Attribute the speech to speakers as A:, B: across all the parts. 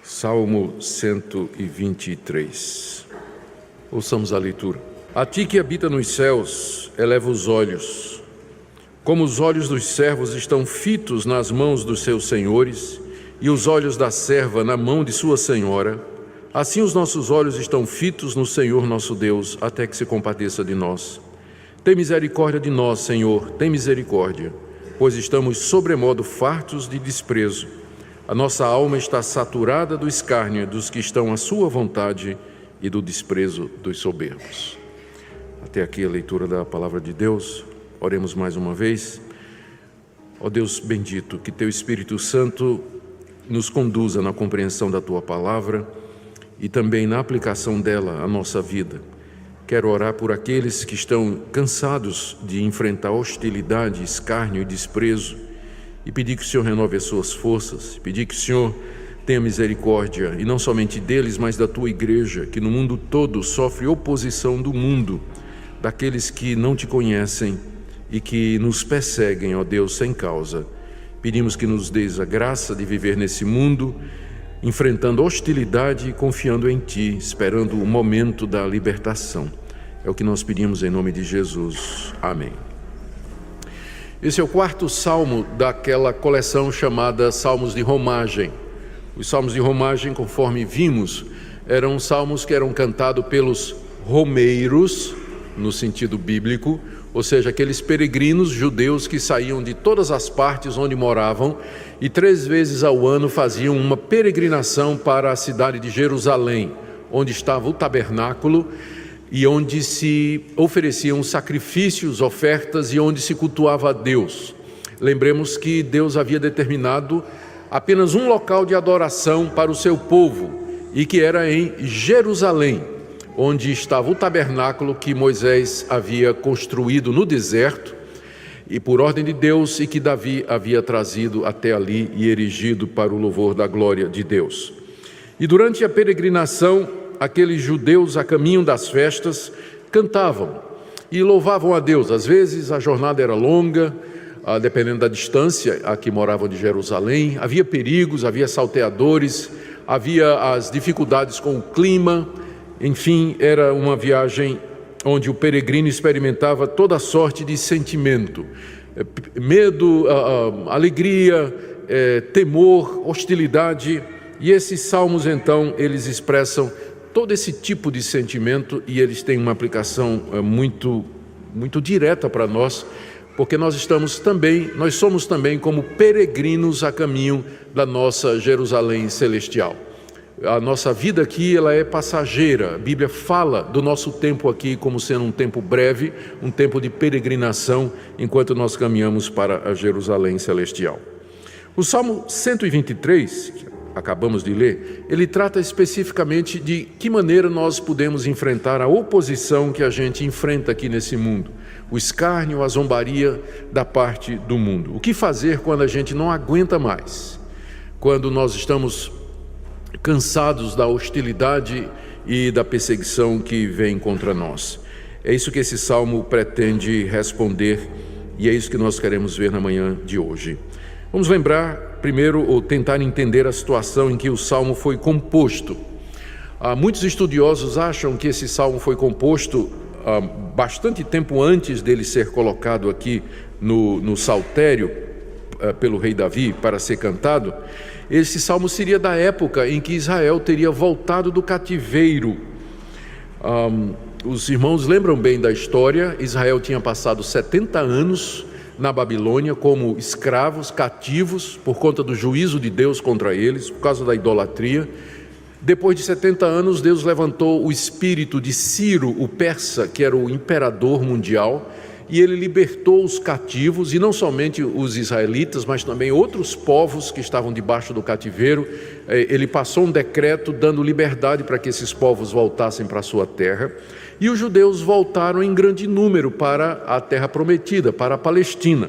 A: Salmo 123. Ouçamos a leitura. A ti que habita nos céus, eleva os olhos. Como os olhos dos servos estão fitos nas mãos dos seus senhores, e os olhos da serva na mão de sua senhora, assim os nossos olhos estão fitos no Senhor nosso Deus, até que se compadeça de nós. Tem misericórdia de nós, Senhor, tem misericórdia, pois estamos sobremodo fartos de desprezo. A nossa alma está saturada do escárnio dos que estão à sua vontade e do desprezo dos soberbos. Até aqui a leitura da palavra de Deus. Oremos mais uma vez. Ó Deus bendito, que Teu Espírito Santo nos conduza na compreensão da Tua palavra e também na aplicação dela à nossa vida. Quero orar por aqueles que estão cansados de enfrentar hostilidade, escárnio e desprezo, e pedir que o Senhor renove as suas forças, pedir que o Senhor tenha misericórdia, e não somente deles, mas da Tua igreja, que no mundo todo sofre oposição do mundo, daqueles que não Te conhecem e que nos perseguem, ó Deus, sem causa. Pedimos que nos dês a graça de viver nesse mundo, enfrentando hostilidade e confiando em Ti, esperando o momento da libertação. É o que nós pedimos em nome de Jesus. Amém. Esse é o quarto salmo daquela coleção chamada Salmos de Romagem. Os salmos de romagem, conforme vimos, eram salmos que eram cantados pelos romeiros, no sentido bíblico, ou seja, aqueles peregrinos judeus que saíam de todas as partes onde moravam e 3 vezes ao ano faziam uma peregrinação para a cidade de Jerusalém, onde estava o tabernáculo, e onde se ofereciam sacrifícios, ofertas e onde se cultuava a Deus. Lembremos que Deus havia determinado apenas um local de adoração para o seu povo, e que era em Jerusalém, onde estava o tabernáculo que Moisés havia construído no deserto, e por ordem de Deus, e que Davi havia trazido até ali e erigido para o louvor da glória de Deus. E durante a peregrinação, aqueles judeus a caminho das festas cantavam e louvavam a Deus. Às vezes a jornada era longa, dependendo da distância a que moravam de Jerusalém. Havia perigos, havia salteadores, havia as dificuldades com o clima. Enfim, era uma viagem onde o peregrino experimentava toda sorte de sentimento: medo, alegria, temor, hostilidade. E esses salmos, então, eles expressam todo esse tipo de sentimento, e eles têm uma aplicação muito direta para nós, porque nós somos também como peregrinos a caminho da nossa Jerusalém celestial. A nossa vida aqui, ela é passageira. A Bíblia fala do nosso tempo aqui como sendo um tempo breve, um tempo de peregrinação, enquanto nós caminhamos para a Jerusalém celestial. O Salmo 123, que acabamos de ler, ele trata especificamente de que maneira nós podemos enfrentar a oposição que a gente enfrenta aqui nesse mundo, o escárnio, a zombaria da parte do mundo. O que fazer quando a gente não aguenta mais, quando nós estamos cansados da hostilidade e da perseguição que vem contra nós? É isso que esse salmo pretende responder, e é isso que nós queremos ver na manhã de hoje. Vamos lembrar primeiro, ou tentar entender a situação em que o salmo foi composto. Muitos estudiosos acham que esse salmo foi composto bastante tempo antes dele ser colocado aqui no saltério pelo rei Davi para ser cantado. Esse salmo seria da época em que Israel teria voltado do cativeiro. Os irmãos lembram bem da história. Israel tinha passado 70 anos na Babilônia como escravos, cativos, por conta do juízo de Deus contra eles, por causa da idolatria. Depois de 70 anos, Deus levantou o espírito de Ciro, o persa, que era o imperador mundial, e ele libertou os cativos, e não somente os israelitas, mas também outros povos que estavam debaixo do cativeiro. Ele passou um decreto dando liberdade para que esses povos voltassem para a sua terra. E os judeus voltaram em grande número para a terra prometida, para a Palestina.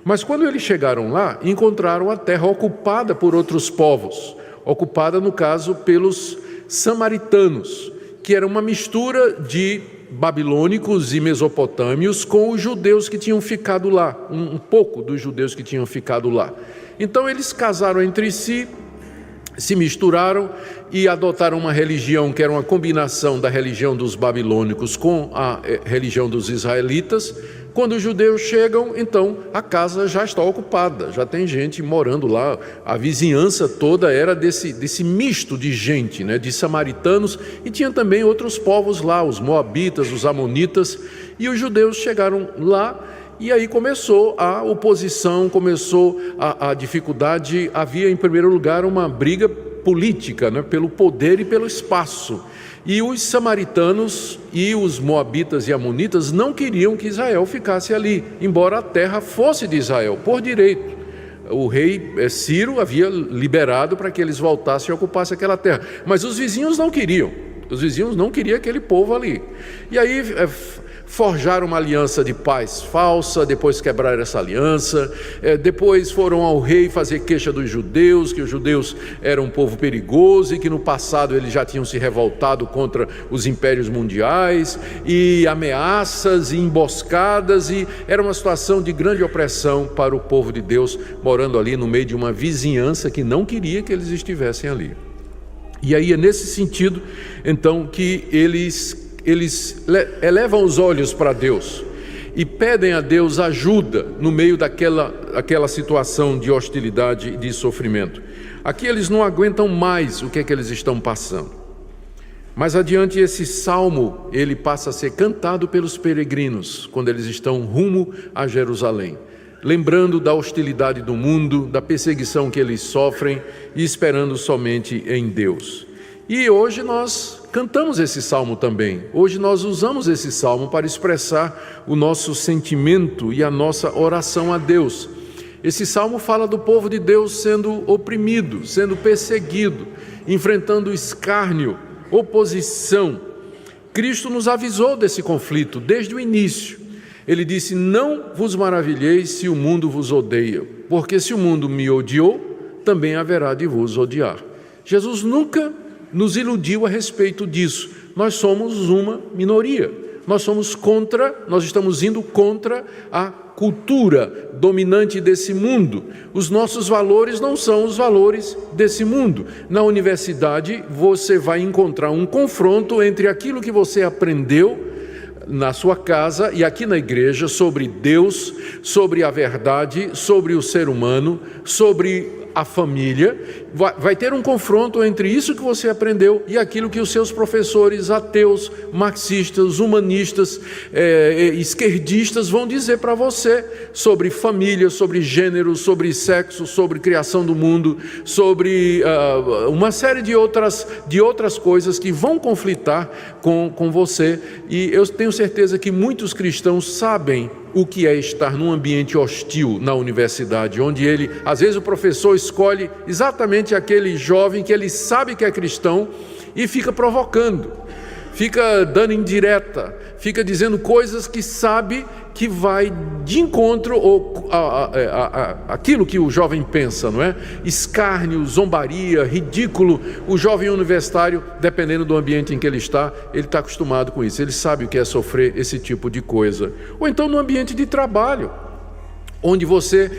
A: Mas quando eles chegaram lá, encontraram a terra ocupada por outros povos, ocupada, no caso, pelos samaritanos, que era uma mistura de babilônicos e mesopotâmios com os judeus que tinham ficado lá, um pouco dos judeus que tinham ficado lá. Então eles casaram entre si, se misturaram e adotaram uma religião que era uma combinação da religião dos babilônicos com a religião dos israelitas. Quando os judeus chegam, então a casa já está ocupada, já tem gente morando lá, a vizinhança toda era desse misto de gente, né, de samaritanos, e tinha também outros povos lá, os moabitas, os amonitas, e os judeus chegaram lá. E aí começou a oposição, começou a dificuldade. Havia, em primeiro lugar, uma briga política, né, pelo poder e pelo espaço. E os samaritanos e os moabitas e amonitas não queriam que Israel ficasse ali, embora a terra fosse de Israel, por direito. O rei Ciro havia liberado para que eles voltassem e ocupassem aquela terra. Mas os vizinhos não queriam. Os vizinhos não queriam aquele povo ali. E aí forjaram uma aliança de paz falsa, depois quebraram essa aliança, depois foram ao rei fazer queixa dos judeus, que os judeus eram um povo perigoso e que no passado eles já tinham se revoltado contra os impérios mundiais, e ameaças e emboscadas, e era uma situação de grande opressão para o povo de Deus, morando ali no meio de uma vizinhança que não queria que eles estivessem ali. E aí é nesse sentido, então, que eles elevam os olhos para Deus e pedem a Deus ajuda no meio daquela situação de hostilidade e de sofrimento. Aqui eles não aguentam mais o que é que eles estão passando. Mais adiante, esse salmo, ele passa a ser cantado pelos peregrinos, quando eles estão rumo a Jerusalém, lembrando da hostilidade do mundo, da perseguição que eles sofrem e esperando somente em Deus. E hoje nós cantamos esse salmo também. Hoje nós usamos esse salmo para expressar o nosso sentimento e a nossa oração a Deus. Esse salmo fala do povo de Deus sendo oprimido, sendo perseguido, enfrentando escárnio, oposição. Cristo nos avisou desse conflito desde o início. Ele disse: não vos maravilheis se o mundo vos odeia, porque se o mundo me odiou, também haverá de vos odiar. Jesus nunca nos iludiu a respeito disso. Nós somos uma minoria. Nós estamos indo contra a cultura dominante desse mundo. Os nossos valores não são os valores desse mundo. Na universidade, você vai encontrar um confronto entre aquilo que você aprendeu na sua casa e aqui na igreja sobre Deus, sobre a verdade, sobre o ser humano, sobre a família. Vai ter um confronto entre isso que você aprendeu e aquilo que os seus professores ateus, marxistas, humanistas, esquerdistas vão dizer para você sobre família, sobre gênero, sobre sexo, sobre criação do mundo, sobre uma série de outras coisas que vão conflitar com você. E eu tenho certeza que muitos cristãos sabem o que é estar num ambiente hostil na universidade, onde às vezes o professor escolhe exatamente aquele jovem que ele sabe que é cristão e fica provocando, fica dando indireta, fica dizendo coisas que sabe que vai de encontro aquilo que o jovem pensa, não é? Escárnio, zombaria, ridículo. O jovem universitário, dependendo do ambiente em que ele está acostumado com isso, ele sabe o que é sofrer esse tipo de coisa. Ou então no ambiente de trabalho, onde você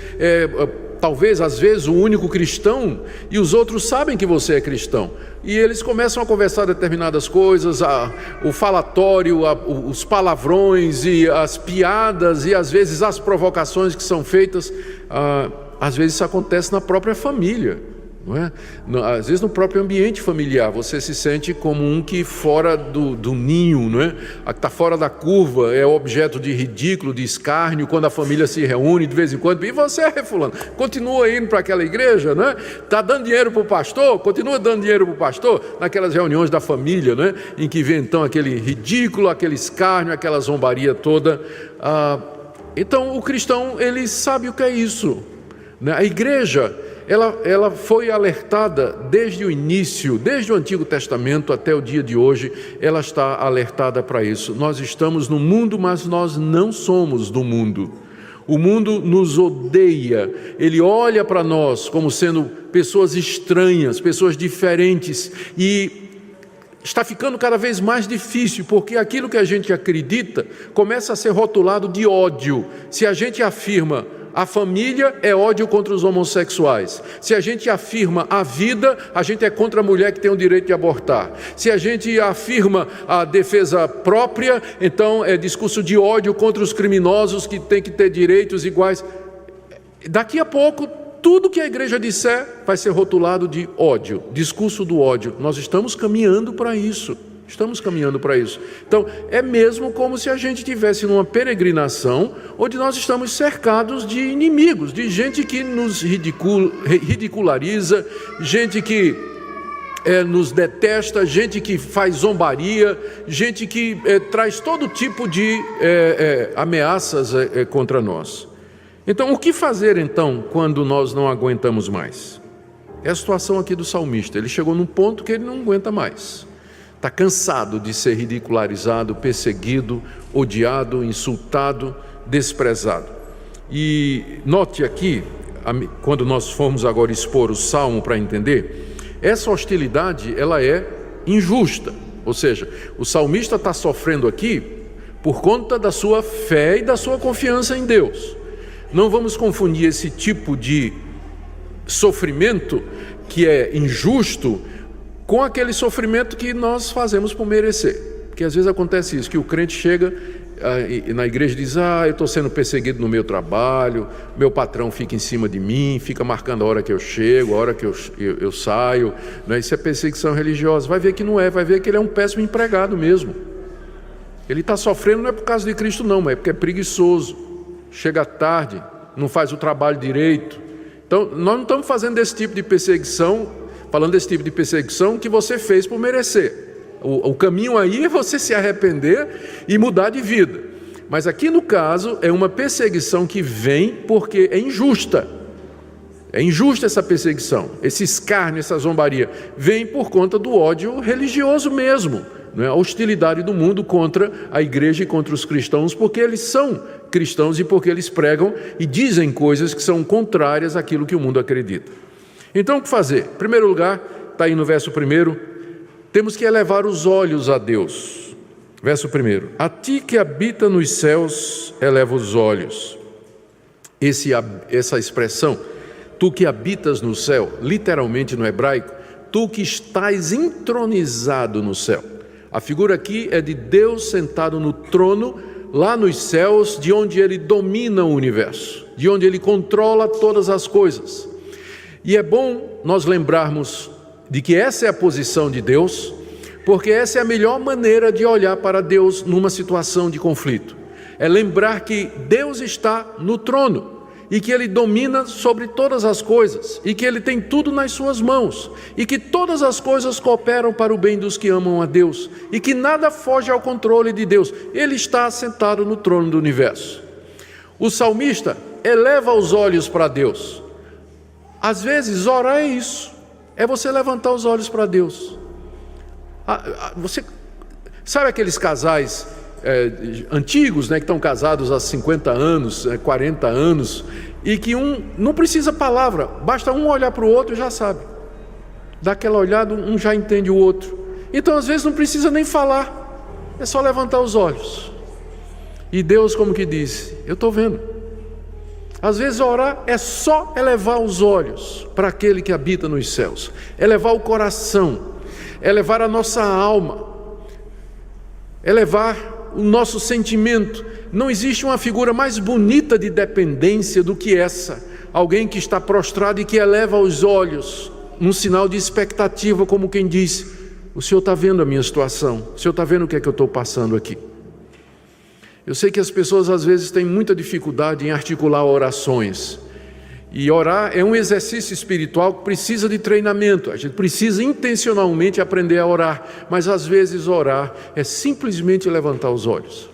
A: talvez às vezes o único cristão e os outros sabem que você é cristão, e eles começam a conversar determinadas coisas, o falatório, os palavrões e as piadas e às vezes as provocações que são feitas. Às vezes isso acontece na própria família, não é? Às vezes no próprio ambiente familiar você se sente como um que fora do ninho, não é? Está fora da curva, é objeto de ridículo, de escárnio, quando a família se reúne de vez em quando. E você, fulano, continua indo para aquela igreja, não é? Está dando dinheiro para o pastor? Continua dando dinheiro para o pastor? Naquelas reuniões da família, não é? Em que vem então aquele ridículo, aquele escárnio, aquela zombaria toda. Então o cristão, ele sabe o que é isso, né? A igreja, ela foi alertada desde o início, desde o Antigo Testamento até o dia de hoje, ela está alertada para isso. Nós estamos no mundo, mas nós não somos do mundo. O mundo nos odeia, ele olha para nós como sendo pessoas estranhas, pessoas diferentes, e está ficando cada vez mais difícil, porque aquilo que a gente acredita começa a ser rotulado de ódio. Se a gente afirma a família é ódio contra os homossexuais. Se a gente afirma a vida, a gente é contra a mulher que tem o direito de abortar. Se a gente afirma a defesa própria, então é discurso de ódio contra os criminosos que têm que ter direitos iguais. Daqui a pouco, tudo que a igreja disser vai ser rotulado de ódio, discurso do ódio. Nós estamos caminhando para isso. Então, é mesmo como se a gente estivesse numa peregrinação onde nós estamos cercados de inimigos, de gente que nos ridiculariza, gente que nos detesta, gente que faz zombaria, gente que traz todo tipo de ameaças contra nós. Então, o que fazer então quando nós não aguentamos mais? É a situação aqui do salmista. Ele chegou num ponto que ele não aguenta mais. Está cansado de ser ridicularizado, perseguido, odiado, insultado, desprezado. E note aqui, quando nós formos agora expor o Salmo para entender, essa hostilidade ela é injusta. Ou seja, o salmista está sofrendo aqui por conta da sua fé e da sua confiança em Deus. Não vamos confundir esse tipo de sofrimento que é injusto com aquele sofrimento que nós fazemos por merecer. Porque às vezes acontece isso, que o crente chega na igreja e diz: eu estou sendo perseguido no meu trabalho, meu patrão fica em cima de mim, fica marcando a hora que eu chego, a hora que eu saio. Isso é perseguição religiosa. Vai ver que não é, vai ver que ele é um péssimo empregado mesmo. Ele está sofrendo não é por causa de Cristo não, mas é porque é preguiçoso, chega tarde, não faz o trabalho direito. Então, nós não estamos falando desse tipo de perseguição que você fez por merecer. O caminho aí é você se arrepender e mudar de vida. Mas aqui no caso é uma perseguição que vem porque é injusta. É injusta essa perseguição, esse escárnio, essa zombaria. Vem por conta do ódio religioso mesmo, não é? A hostilidade do mundo contra a igreja e contra os cristãos, porque eles são cristãos e porque eles pregam e dizem coisas que são contrárias àquilo que o mundo acredita. Então, o que fazer? Em primeiro lugar, está aí no verso 1, temos que elevar os olhos a Deus. Verso 1: a ti que habita nos céus, eleva os olhos. Essa expressão, tu que habitas no céu, literalmente no hebraico, tu que estás entronizado no céu. A figura aqui é de Deus sentado no trono, lá nos céus, de onde Ele domina o universo, de onde Ele controla todas as coisas. E é bom nós lembrarmos de que essa é a posição de Deus, porque essa é a melhor maneira de olhar para Deus numa situação de conflito. É lembrar que Deus está no trono e que Ele domina sobre todas as coisas e que Ele tem tudo nas suas mãos e que todas as coisas cooperam para o bem dos que amam a Deus e que nada foge ao controle de Deus. Ele está sentado no trono do universo. O salmista eleva os olhos para Deus. Às vezes orar é isso, é você levantar os olhos para Deus. Você sabe aqueles casais antigos, né, que estão casados há 50 anos, 40 anos, e que um não precisa palavra, basta um olhar para o outro e já sabe. Dá aquela olhada, um já entende o outro. Então às vezes não precisa nem falar, é só levantar os olhos. E Deus como que diz: eu estou vendo. Às vezes orar é só elevar os olhos para aquele que habita nos céus, elevar o coração, elevar a nossa alma, elevar o nosso sentimento. Não existe uma figura mais bonita de dependência do que essa. Alguém que está prostrado e que eleva os olhos, num sinal de expectativa, como quem diz: o Senhor está vendo a minha situação, o Senhor está vendo o que é que eu estou passando aqui. Eu sei que as pessoas às vezes têm muita dificuldade em articular orações. E orar é um exercício espiritual que precisa de treinamento. A gente precisa intencionalmente aprender a orar. Mas às vezes orar é simplesmente levantar os olhos.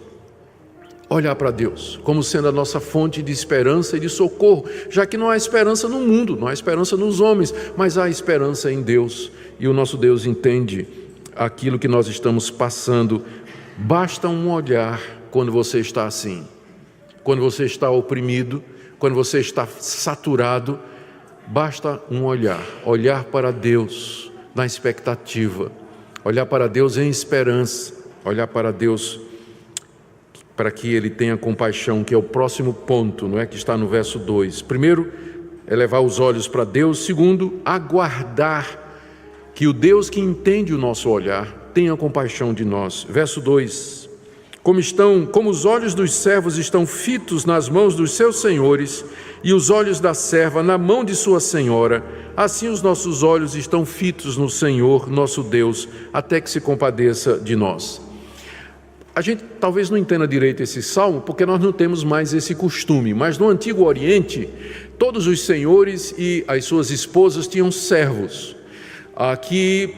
A: Olhar para Deus como sendo a nossa fonte de esperança e de socorro. Já que não há esperança no mundo, não há esperança nos homens, mas há esperança em Deus. E o nosso Deus entende aquilo que nós estamos passando. Basta um olhar. Quando você está assim, quando você está oprimido, quando você está saturado, basta um olhar para Deus na expectativa, olhar para Deus em esperança, olhar para Deus para que ele tenha compaixão, que é o próximo ponto, não é, que está no verso 2. Primeiro, elevar os olhos para Deus. Segundo, aguardar que o Deus que entende o nosso olhar tenha compaixão de nós. Verso 2: como os olhos dos servos estão fitos nas mãos dos seus senhores, e os olhos da serva na mão de sua senhora, assim os nossos olhos estão fitos no Senhor, nosso Deus, até que se compadeça de nós. A gente talvez não entenda direito esse salmo, porque nós não temos mais esse costume, mas no Antigo Oriente, todos os senhores e as suas esposas tinham servos, que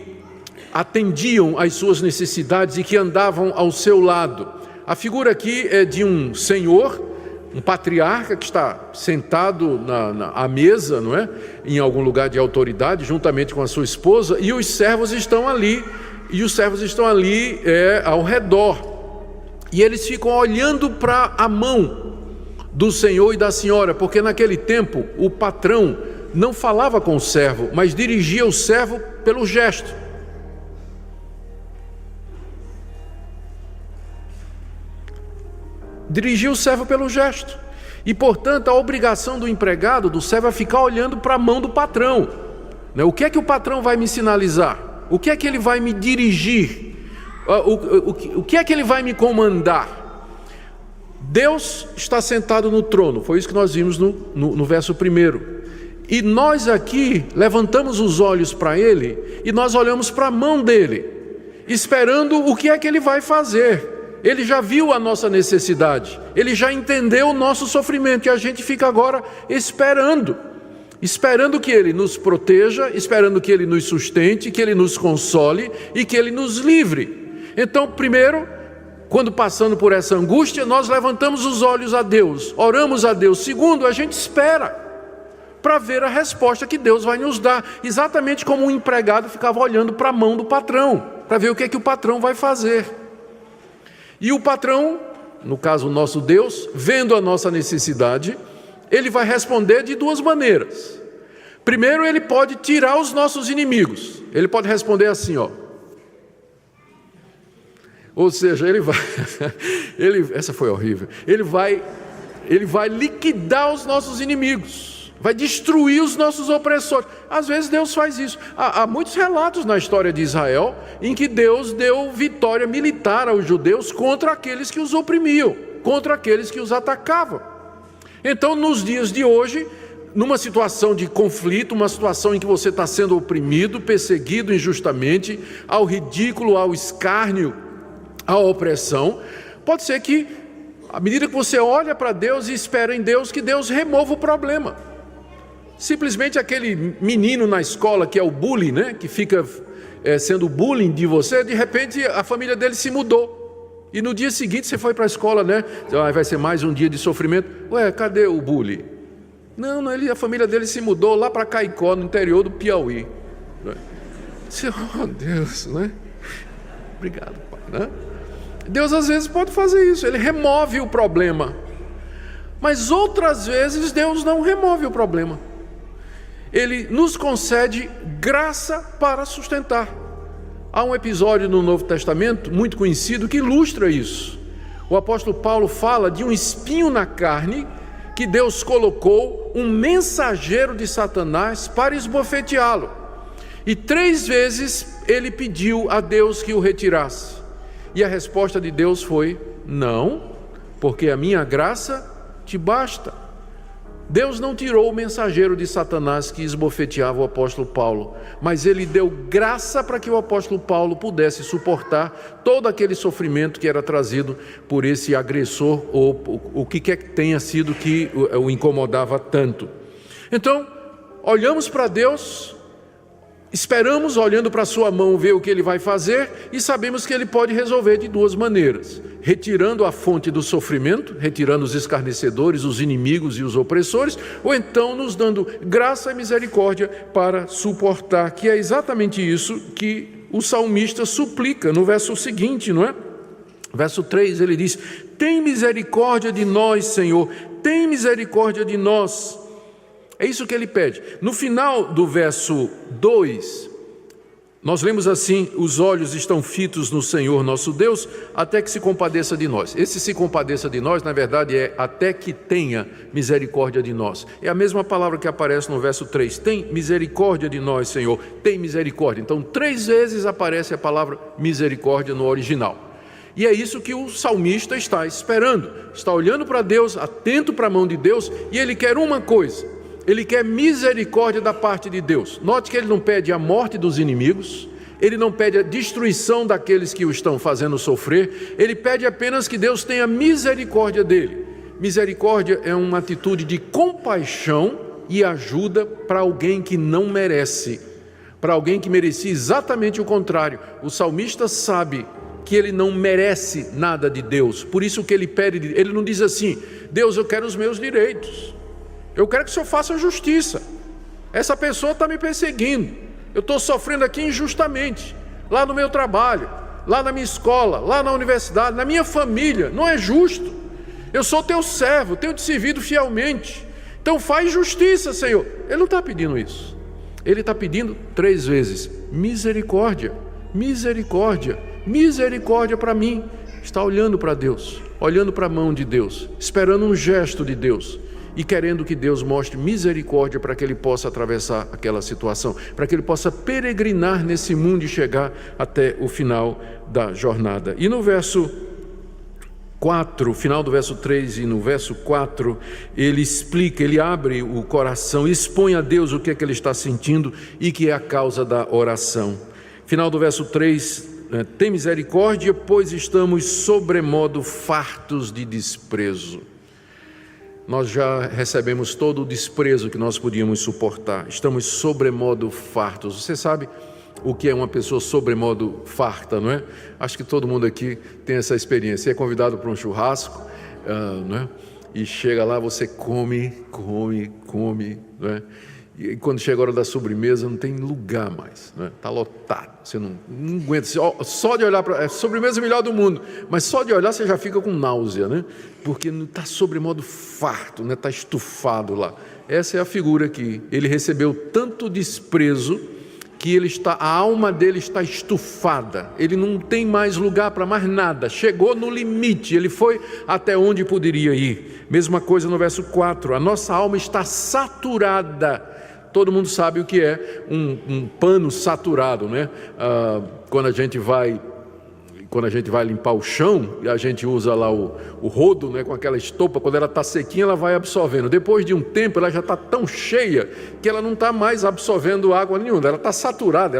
A: atendiam às suas necessidades e que andavam ao seu lado. A figura aqui é de um senhor, um patriarca que está sentado à mesa, não é? Em algum lugar de autoridade, juntamente com a sua esposa, e os servos estão ali, ao redor. E eles ficam olhando para a mão do senhor e da senhora, porque naquele tempo o patrão não falava com o servo, mas dirigia o servo pelo gesto. Dirigia o servo pelo gesto. E, portanto, a obrigação do empregado, do servo, é ficar olhando para a mão do patrão. O que é que o patrão vai me sinalizar? O que é que ele vai me dirigir? O que é que ele vai me comandar? Deus está sentado no trono, foi isso que nós vimos no verso 1. E nós aqui levantamos os olhos para Ele e nós olhamos para a mão dEle, esperando o que é que Ele vai fazer. Ele já viu a nossa necessidade, Ele já entendeu o nosso sofrimento, e a gente fica agora esperando que Ele nos proteja, esperando que Ele nos sustente, que Ele nos console e que Ele nos livre. Então, primeiro, quando passando por essa angústia, nós levantamos os olhos a Deus, oramos a Deus. Segundo, a gente espera para ver a resposta que Deus vai nos dar, exatamente como um empregado ficava olhando para a mão do patrão, para ver o que é que o patrão vai fazer. E o patrão, no caso o nosso Deus, vendo a nossa necessidade, Ele vai responder de duas maneiras. Primeiro, Ele pode tirar os nossos inimigos. Ele pode responder assim, ou seja, Ele vai, essa foi horrível, Ele vai liquidar os nossos inimigos, vai destruir os nossos opressores. Às vezes Deus faz isso. Há muitos relatos na história de Israel em que Deus deu vitória militar aos judeus contra aqueles que os oprimiam, contra aqueles que os atacavam. Então, nos dias de hoje, numa situação de conflito, uma situação em que você está sendo oprimido, perseguido injustamente, ao ridículo, ao escárnio, à opressão, pode ser que, à medida que você olha para Deus e espera em Deus, que Deus remova o problema. Simplesmente aquele menino na escola que é o bullying, que fica sendo bullying de você, de repente a família dele se mudou. E no dia seguinte você foi para a escola, vai ser mais um dia de sofrimento. Cadê o bullying? Não, a família dele se mudou lá para Caicó, no interior do Piauí. Oh, Deus, Obrigado, Pai, Deus às vezes pode fazer isso, Ele remove o problema. Mas outras vezes Deus não remove o problema. Ele nos concede graça para sustentar. Há um episódio no Novo Testamento muito conhecido que ilustra isso. O apóstolo Paulo fala de um espinho na carne que Deus colocou, um mensageiro de Satanás, para esbofeteá-lo. E 3 vezes ele pediu a Deus que o retirasse. E a resposta de Deus foi: não, porque a minha graça te basta. Deus não tirou o mensageiro de Satanás que esbofeteava o apóstolo Paulo, mas Ele deu graça para que o apóstolo Paulo pudesse suportar todo aquele sofrimento que era trazido por esse agressor, ou o que quer que tenha sido que o incomodava tanto. Então, olhamos para Deus, esperamos, olhando para a sua mão, ver o que Ele vai fazer, e sabemos que Ele pode resolver de 2 maneiras: retirando a fonte do sofrimento, retirando os escarnecedores, os inimigos e os opressores, ou então nos dando graça e misericórdia para suportar, que é exatamente isso que o salmista suplica no verso seguinte, não é? Verso 3, ele diz: tem misericórdia de nós, Senhor, tem misericórdia de nós. É isso que ele pede. No final do verso 2, Nós lemos assim: os olhos estão fitos no Senhor nosso Deus, até que se compadeça de nós. Esse se compadeça de nós, na verdade, é até que tenha misericórdia de nós. É a mesma palavra que aparece no verso 3. Tem misericórdia de nós, Senhor, tem misericórdia. Então, 3 vezes aparece a palavra misericórdia no original. E é isso que o salmista está esperando. Está olhando para Deus, atento para a mão de Deus, e ele quer uma coisa. Ele quer misericórdia da parte de Deus. Note que ele não pede a morte dos inimigos, ele não pede a destruição daqueles que o estão fazendo sofrer, ele pede apenas que Deus tenha misericórdia dele. Misericórdia é uma atitude de compaixão e ajuda para alguém que não merece, para alguém que merecia exatamente o contrário. O salmista sabe que ele não merece nada de Deus, por isso que ele pede, ele não diz assim: Deus, eu quero os meus direitos, eu quero que o Senhor faça justiça, essa pessoa está me perseguindo, eu estou sofrendo aqui injustamente, lá no meu trabalho, lá na minha escola, lá na universidade, na minha família, não é justo, eu sou teu servo, tenho te servido fielmente, então faz justiça, Senhor. Ele não está pedindo isso, ele está pedindo 3 vezes: misericórdia, misericórdia, misericórdia para mim. Está olhando para Deus, olhando para a mão de Deus, esperando um gesto de Deus e querendo que Deus mostre misericórdia para que ele possa atravessar aquela situação, para que ele possa peregrinar nesse mundo e chegar até o final da jornada. E no verso 4, final do verso 3 e no verso 4, ele explica, ele abre o coração, expõe a Deus o que é que ele está sentindo e que é a causa da oração. Final do verso 3, tem misericórdia, pois estamos sobremodo fartos de desprezo. Nós já recebemos todo o desprezo que nós podíamos suportar, estamos sobremodo fartos. Você sabe o que é uma pessoa sobremodo farta, não é? Acho que todo mundo aqui tem essa experiência. Você é convidado para um churrasco, não é? E chega lá, você come, não é? E quando chega a hora da sobremesa, não tem lugar mais, né? Está lotado, você não aguenta, só de olhar para a sobremesa melhor do mundo, mas só de olhar você já fica com náusea, né? Porque está sobremodo farto, né? Está estufado lá. Essa é a figura aqui. Ele recebeu tanto desprezo que a alma dele está estufada, ele não tem mais lugar para mais nada, chegou no limite, ele foi até onde poderia ir. Mesma coisa no verso 4, a nossa alma está saturada. Todo mundo sabe o que é um pano saturado, né? Quando a gente vai limpar o chão, a gente usa lá o rodo, né, com aquela estopa, quando ela está sequinha, ela vai absorvendo. Depois de um tempo, ela já está tão cheia que ela não está mais absorvendo água nenhuma, ela está saturada,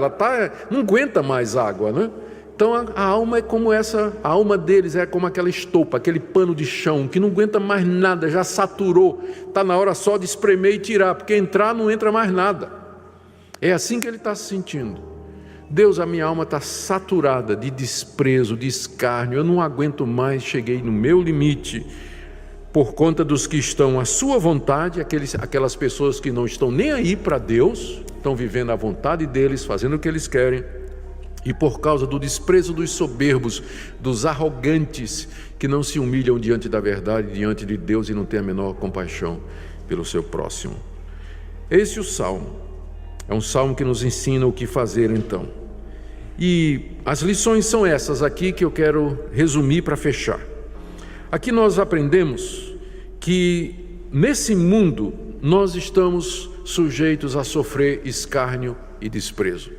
A: não aguenta mais água, né? Então a alma é como essa, a alma deles é como aquela estopa, aquele pano de chão que não aguenta mais nada, já saturou, está na hora só de espremer e tirar, porque entrar não entra mais nada. É assim que ele está se sentindo. Deus, a minha alma está saturada de desprezo, de escárnio, eu não aguento mais, cheguei no meu limite, por conta dos que estão à sua vontade, aquelas pessoas que não estão nem aí para Deus, estão vivendo a vontade deles, fazendo o que eles querem, e por causa do desprezo dos soberbos, dos arrogantes, que não se humilham diante da verdade, diante de Deus, e não têm a menor compaixão pelo seu próximo. Esse é o Salmo. É um salmo que nos ensina o que fazer então. E as lições são essas aqui que eu quero resumir para fechar. Aqui nós aprendemos que nesse mundo nós estamos sujeitos a sofrer escárnio e desprezo.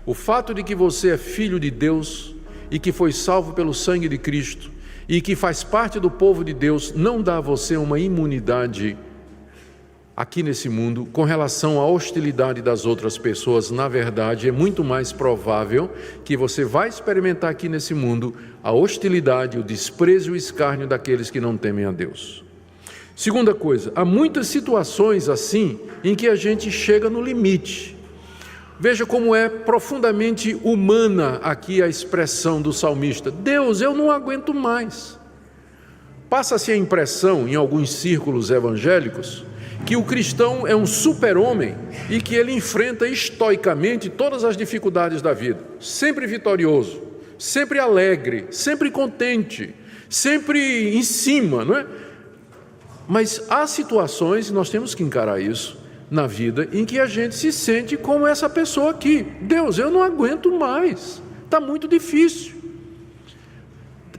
A: O fato de que você é filho de Deus e que foi salvo pelo sangue de Cristo e que faz parte do povo de Deus não dá a você uma imunidade aqui nesse mundo com relação à hostilidade das outras pessoas. Na verdade, é muito mais provável que você vai experimentar aqui nesse mundo a hostilidade, o desprezo e o escárnio daqueles que não temem a Deus. Segunda coisa, há muitas situações assim em que a gente chega no limite. Veja como é profundamente humana aqui a expressão do salmista: Deus, eu não aguento mais. Passa-se a impressão em alguns círculos evangélicos que o cristão é um super-homem e que ele enfrenta estoicamente todas as dificuldades da vida, sempre vitorioso, sempre alegre, sempre contente, sempre em cima, não é? Mas há situações, e nós temos que encarar isso, na vida em que a gente se sente como essa pessoa aqui. Deus, eu não aguento mais, está muito difícil.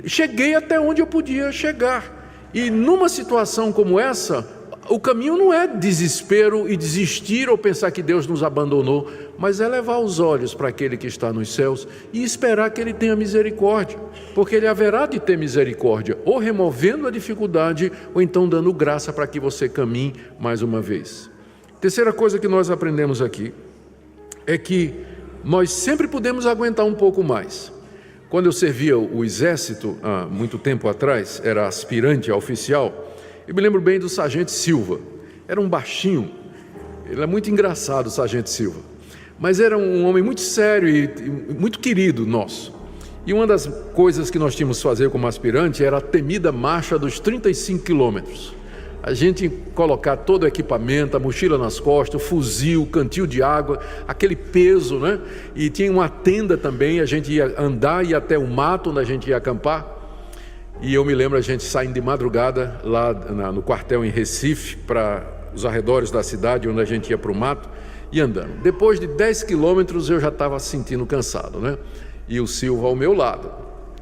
A: Cheguei até onde eu podia chegar. E numa situação como essa, o caminho não é desespero e desistir ou pensar que Deus nos abandonou, mas é levar os olhos para aquele que está nos céus e esperar que Ele tenha misericórdia, porque Ele haverá de ter misericórdia, ou removendo a dificuldade, ou então dando graça para que você caminhe mais uma vez. Terceira coisa que nós aprendemos aqui é que nós sempre podemos aguentar um pouco mais. Quando eu servia o exército, há muito tempo atrás, era aspirante a oficial, eu me lembro bem do sargento Silva. Era um baixinho, ele é muito engraçado, o sargento Silva, mas era um homem muito sério e muito querido nosso. E uma das coisas que nós tínhamos que fazer como aspirante era a temida marcha dos 35 quilômetros. A gente colocar todo o equipamento, a mochila nas costas, o fuzil, o cantil de água, aquele peso, né? E tinha uma tenda também, a gente ia andar, ia até o mato onde a gente ia acampar. E eu me lembro a gente saindo de madrugada lá no quartel em Recife, para os arredores da cidade, onde a gente ia para o mato, e andando. Depois de 10 quilômetros eu já estava sentindo cansado, né? E o Silva ao meu lado,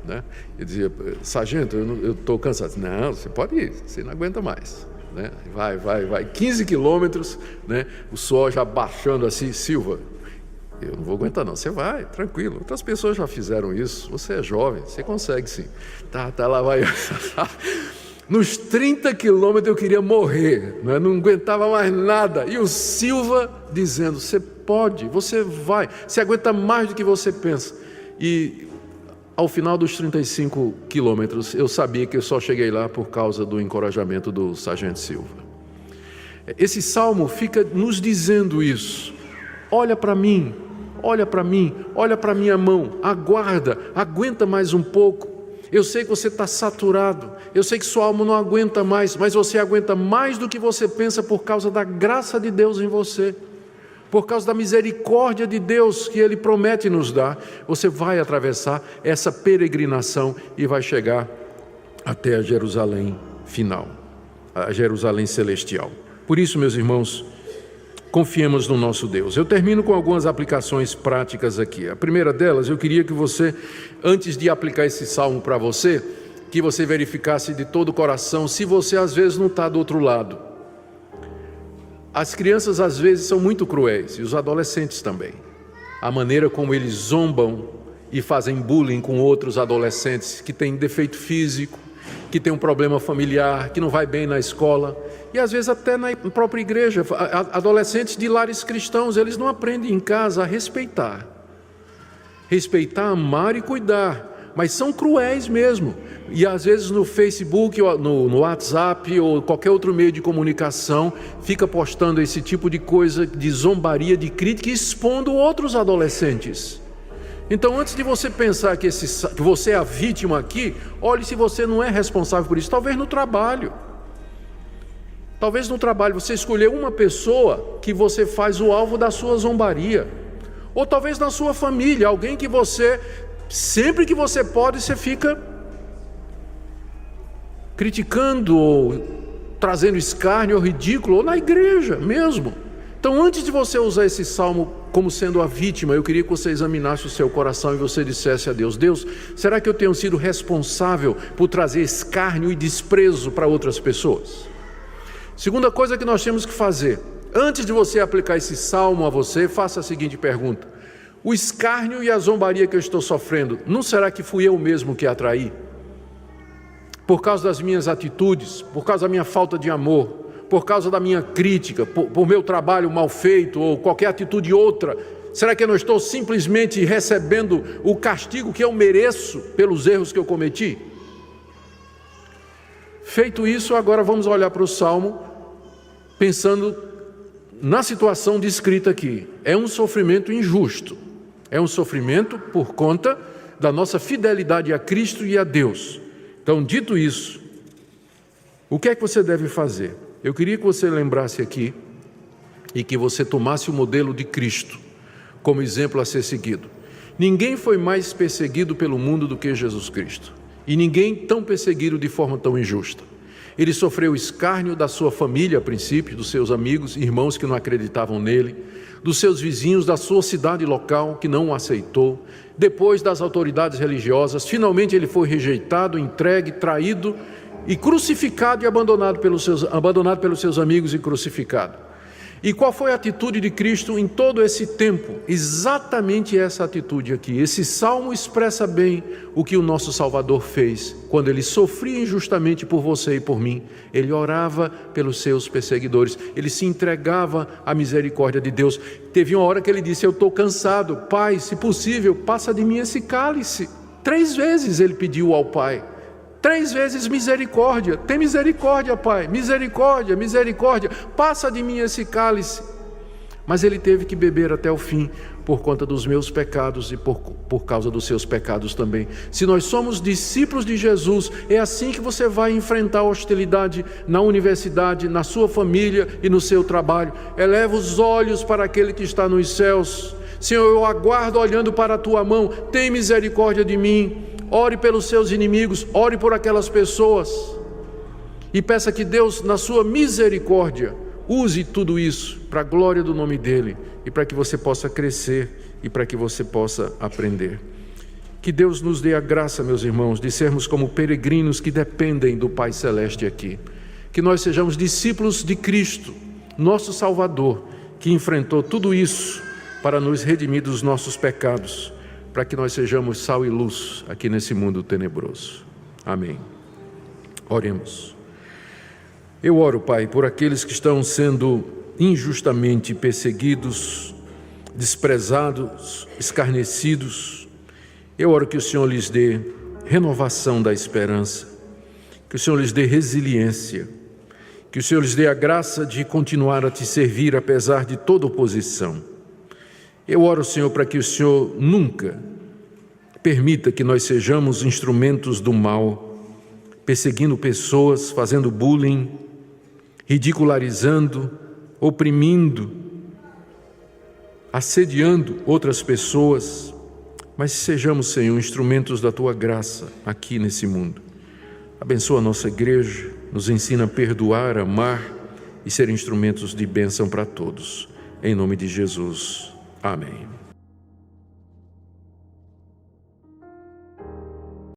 A: né? Eu dizia, sargento, eu estou cansado. Não, você pode ir, você não aguenta mais, né? Vai, 15 quilômetros, né? O suor já baixando assim. Silva, eu não vou aguentar não, você vai, tranquilo, outras pessoas já fizeram isso, você é jovem, você consegue sim. Tá, lá vai. Nos 30 quilômetros eu queria morrer, né? Não aguentava mais nada, e o Silva dizendo, você pode, você vai, você aguenta mais do que você pensa. E ao final dos 35 quilômetros, eu sabia que eu só cheguei lá por causa do encorajamento do sargento Silva. Esse salmo fica nos dizendo isso. Olha para mim, olha para a minha mão, aguenta mais um pouco. Eu sei que você está saturado, eu sei que sua alma não aguenta mais, mas você aguenta mais do que você pensa por causa da graça de Deus em você. Por causa da misericórdia de Deus que Ele promete nos dar, você vai atravessar essa peregrinação e vai chegar até a Jerusalém final, a Jerusalém celestial. Por isso, meus irmãos, confiemos no nosso Deus. Eu termino com algumas aplicações práticas aqui. A primeira delas, eu queria que você, antes de aplicar esse salmo para você, que você verificasse de todo o coração se você às vezes não está do outro lado. As crianças às vezes são muito cruéis, e os adolescentes também. A maneira como eles zombam e fazem bullying com outros adolescentes que têm defeito físico, que têm um problema familiar, que não vai bem na escola, e às vezes até na própria igreja. Adolescentes de lares cristãos, eles não aprendem em casa a respeitar, amar e cuidar, mas são cruéis mesmo. E às vezes no Facebook, no WhatsApp ou qualquer outro meio de comunicação, fica postando esse tipo de coisa, de zombaria, de crítica, expondo outros adolescentes. Então, antes de você pensar que você é a vítima aqui, olhe se você não é responsável por isso. Talvez no trabalho você escolheu uma pessoa que você faz o alvo da sua zombaria. Ou talvez na sua família, alguém que você, sempre que você pode, você fica criticando ou trazendo escárnio ou ridículo, ou na igreja mesmo. Então, antes de você usar esse salmo como sendo a vítima, eu queria que você examinasse o seu coração e você dissesse a Deus, Deus, será que eu tenho sido responsável por trazer escárnio e desprezo para outras pessoas? Segunda coisa que nós temos que fazer, antes de você aplicar esse salmo a você, faça a seguinte pergunta: o escárnio e a zombaria que eu estou sofrendo, não será que fui eu mesmo que atraí? Por causa das minhas atitudes, por causa da minha falta de amor, por causa da minha crítica, por meu trabalho mal feito ou qualquer atitude outra, será que eu não estou simplesmente recebendo o castigo que eu mereço pelos erros que eu cometi? Feito isso, agora vamos olhar para o Salmo, pensando na situação descrita aqui. É um sofrimento injusto, é um sofrimento por conta da nossa fidelidade a Cristo e a Deus. Então, dito isso, o que é que você deve fazer? Eu queria que você lembrasse aqui e que você tomasse o modelo de Cristo como exemplo a ser seguido. Ninguém foi mais perseguido pelo mundo do que Jesus Cristo. E ninguém tão perseguido de forma tão injusta. Ele sofreu o escárnio da sua família a princípio, dos seus amigos, irmãos que não acreditavam nele, dos seus vizinhos, da sua cidade local que não o aceitou, depois das autoridades religiosas. Finalmente ele foi rejeitado, entregue, traído e crucificado e abandonado pelos seus amigos e crucificado. E qual foi a atitude de Cristo em todo esse tempo? Exatamente essa atitude aqui. Esse salmo expressa bem o que o nosso Salvador fez quando ele sofria injustamente por você e por mim. Ele orava pelos seus perseguidores, ele se entregava à misericórdia de Deus. Teve uma hora que ele disse: eu estou cansado, Pai, se possível, passa de mim esse cálice. 3 vezes ele pediu ao Pai. 3 vezes misericórdia, tem misericórdia, Pai, misericórdia, misericórdia, passa de mim esse cálice. Mas ele teve que beber até o fim, por conta dos meus pecados e por causa dos seus pecados também. Se nós somos discípulos de Jesus, é assim que você vai enfrentar a hostilidade na universidade, na sua família e no seu trabalho. Eleva os olhos para aquele que está nos céus. Senhor, eu aguardo olhando para a tua mão, tem misericórdia de mim. Ore pelos seus inimigos, ore por aquelas pessoas e peça que Deus, na sua misericórdia, use tudo isso para a glória do nome dEle e para que você possa crescer e para que você possa aprender. Que Deus nos dê a graça, meus irmãos, de sermos como peregrinos que dependem do Pai Celeste aqui. Que nós sejamos discípulos de Cristo, nosso Salvador, que enfrentou tudo isso para nos redimir dos nossos pecados, para que nós sejamos sal e luz aqui nesse mundo tenebroso. Amém. Oremos. Eu oro, Pai, por aqueles que estão sendo injustamente perseguidos, desprezados, escarnecidos. Eu oro que o Senhor lhes dê renovação da esperança, que o Senhor lhes dê resiliência, que o Senhor lhes dê a graça de continuar a te servir apesar de toda oposição. Eu oro, Senhor, para que o Senhor nunca permita que nós sejamos instrumentos do mal, perseguindo pessoas, fazendo bullying, ridicularizando, oprimindo, assediando outras pessoas, mas sejamos, Senhor, instrumentos da Tua graça aqui nesse mundo. Abençoa a nossa igreja, nos ensina a perdoar, amar e ser instrumentos de bênção para todos. Em nome de Jesus. Amém.